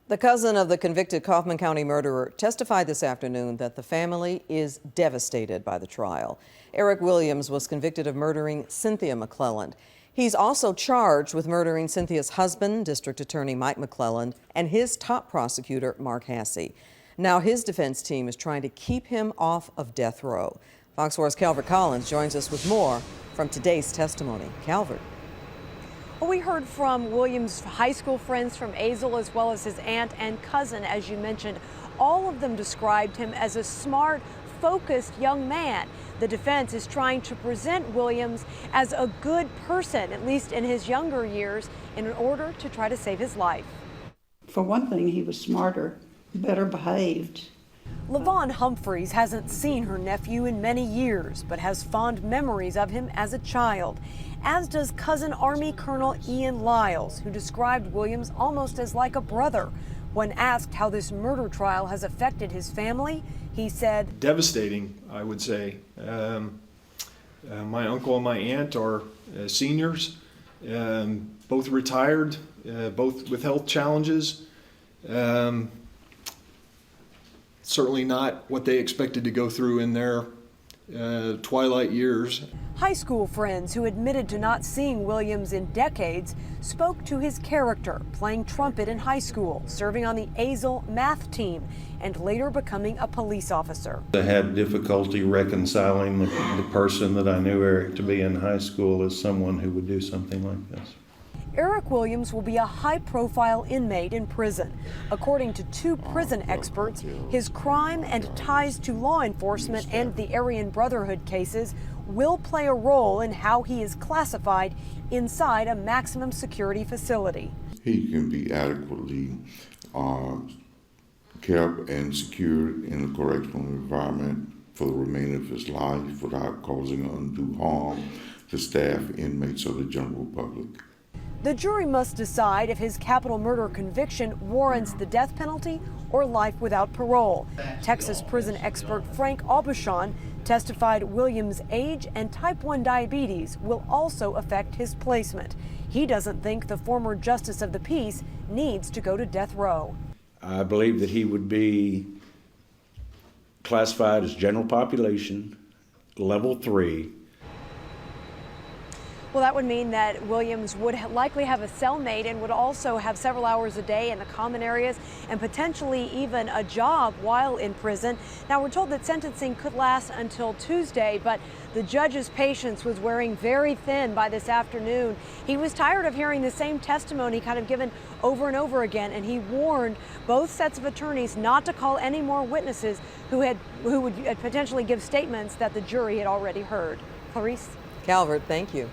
The cousin of the convicted Kaufman County murderer testified this afternoon that the family is devastated by the trial. Eric Williams was convicted of murdering Cynthia McClelland. He's also charged with murdering Cynthia's husband, District Attorney Mike McClelland, and his top prosecutor, Mark Hassey. Now his defense team is trying to keep him off of death row. Fox 4's Calvert Collins joins us with more from today's testimony. Calvert. Well, we heard from Williams' high school friends from Azle, as well as his aunt and cousin, as you mentioned. All of them described him as a smart, focused young man. The defense is trying to present Williams as a good person, at least in his younger years, in order to try to save his life. For one thing, he was smarter, better behaved. LaVon Humphreys hasn't seen her nephew in many years, but has fond memories of him as a child, as does cousin Army Colonel Ian Lyles, who described Williams almost as like a brother. When asked how this murder trial has affected his family, he said, "Devastating, I would say. My uncle and my aunt are seniors, both retired, both with health challenges. Certainly not what they expected to go through in their twilight years." High school friends who admitted to not seeing Williams in decades spoke to his character, playing trumpet in high school, serving on the Azle math team, and later becoming a police officer. I had difficulty reconciling the person that I knew Eric to be in high school as someone who would do something like this. Eric Williams will be a high-profile inmate in prison. According to two prison experts, his crime and ties to law enforcement and the Aryan Brotherhood cases will play a role in how he is classified inside a maximum security facility. He can be adequately kept and secured in a correctional environment for the remainder of his life without causing undue harm to staff, inmates, or the general public. The jury must decide if his capital murder conviction warrants the death penalty or life without parole. Texas prison expert Frank Aubuchon testified Williams' age and type 1 diabetes will also affect his placement. He doesn't think the former justice of the peace needs to go to death row. I believe that he would be classified as general population, level 3. Well, that would mean that Williams would likely have a cellmate and would also have several hours a day in the common areas and potentially even a job while in prison. Now, we're told that sentencing could last until Tuesday, but the judge's patience was wearing very thin by this afternoon. He was tired of hearing the same testimony kind of given over and over again, and he warned both sets of attorneys not to call any more witnesses who would potentially give statements that the jury had already heard. Clarice? Calvert, thank you.